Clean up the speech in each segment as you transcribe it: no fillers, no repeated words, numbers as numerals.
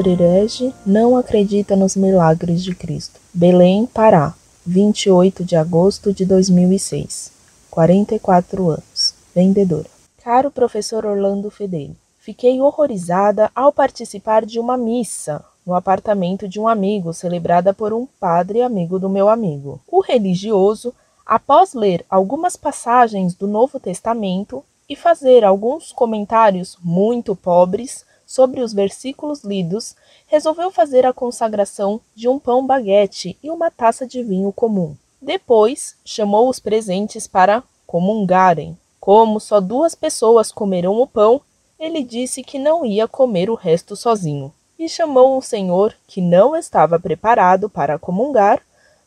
padre herege não acredita nos milagres de Cristo. Belém, Pará, 28 de agosto de 2006. 44 anos. Vendedora. Caro professor Orlando Fedeli, fiquei horrorizada ao participar de uma missa no apartamento de um amigo, celebrada por um padre amigo do meu amigo. O religioso, após ler algumas passagens do Novo Testamento e fazer alguns comentários muito pobres sobre os versículos lidos, resolveu fazer a consagração de um pão baguete e uma taça de vinho comum. Depois, chamou os presentes para comungarem. Como só 2 pessoas comeram o pão, ele disse que não ia comer o resto sozinho, e chamou um senhor que não estava preparado para comungar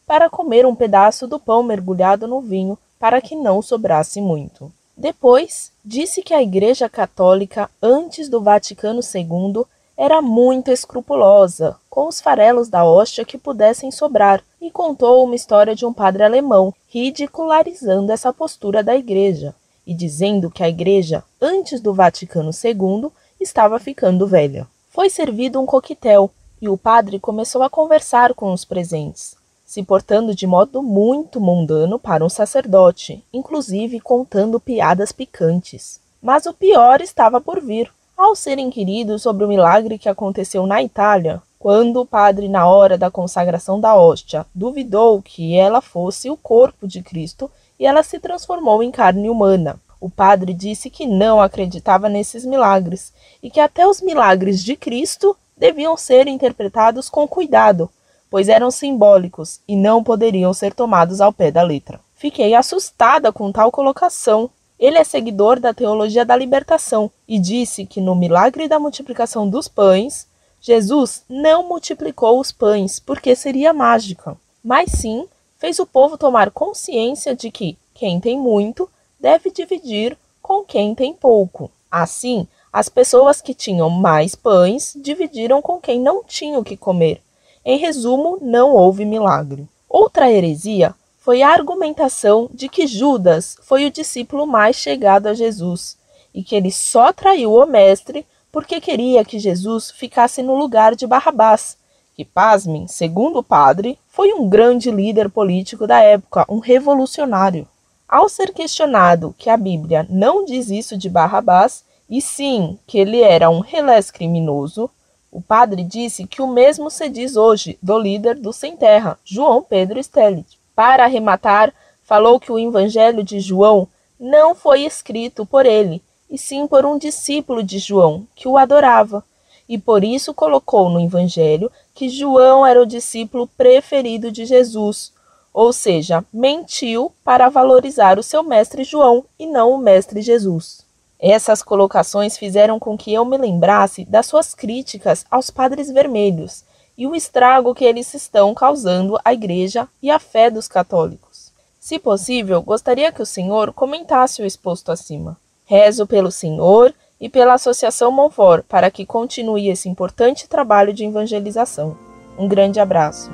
para comer um pedaço do pão mergulhado no vinho para que não sobrasse muito. Depois, disse que a Igreja Católica, antes do Vaticano II, era muito escrupulosa com os farelos da hóstia que pudessem sobrar e contou uma história de um padre alemão, ridicularizando essa postura da Igreja e dizendo que a Igreja, antes do Vaticano II, estava ficando velha. Foi servido um coquetel e o padre começou a conversar com os presentes, se portando de modo muito mundano para um sacerdote, inclusive contando piadas picantes. Mas o pior estava por vir. Ao ser inquirido sobre o milagre que aconteceu na Itália, quando o padre, na hora da consagração da hóstia, duvidou que ela fosse o corpo de Cristo e ela se transformou em carne humana. O padre disse que não acreditava nesses milagres e que até os milagres de Cristo deviam ser interpretados com cuidado, pois eram simbólicos e não poderiam ser tomados ao pé da letra. Fiquei assustada com tal colocação. Ele é seguidor da teologia da libertação e disse que no milagre da multiplicação dos pães, Jesus não multiplicou os pães porque seria mágica, mas sim fez o povo tomar consciência de que quem tem muito deve dividir com quem tem pouco. Assim, as pessoas que tinham mais pães dividiram com quem não tinha o que comer. Em resumo, não houve milagre. Outra heresia foi a argumentação de que Judas foi o discípulo mais chegado a Jesus e que ele só traiu o mestre porque queria que Jesus ficasse no lugar de Barrabás, que, pasmem, segundo o padre, foi um grande líder político da época, um revolucionário. Ao ser questionado que a Bíblia não diz isso de Barrabás, e sim que ele era um relés criminoso, o padre disse que o mesmo se diz hoje do líder do Sem Terra, João Pedro Stellit. Para arrematar, falou que o Evangelho de João não foi escrito por ele, e sim por um discípulo de João, que o adorava, e por isso colocou no Evangelho que João era o discípulo preferido de Jesus, ou seja, mentiu para valorizar o seu mestre João e não o mestre Jesus. Essas colocações fizeram com que eu me lembrasse das suas críticas aos padres vermelhos e o estrago que eles estão causando à Igreja e à fé dos católicos. Se possível, gostaria que o senhor comentasse o exposto acima. Rezo pelo senhor e pela Associação Monfort para que continue esse importante trabalho de evangelização. Um grande abraço.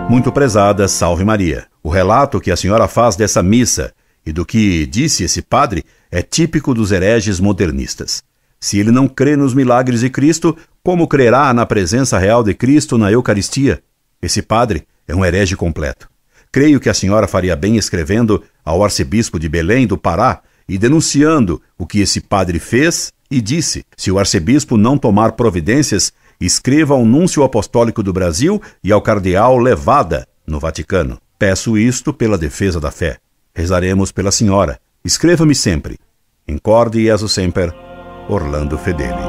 Muito prezada, salve Maria. O relato que a senhora faz dessa missa e do que disse esse padre é típico dos hereges modernistas. Se ele não crê nos milagres de Cristo, como crerá na presença real de Cristo na Eucaristia? Esse padre é um herege completo. Creio que a senhora faria bem escrevendo ao arcebispo de Belém do Pará e denunciando o que esse padre fez e disse. Se o arcebispo não tomar providências, escreva ao núncio apostólico do Brasil e ao cardeal Levada, no Vaticano. Peço isto pela defesa da fé. Rezaremos pela senhora. Escreva-me sempre. Incorde Jesus Semper, Orlando Fedeli.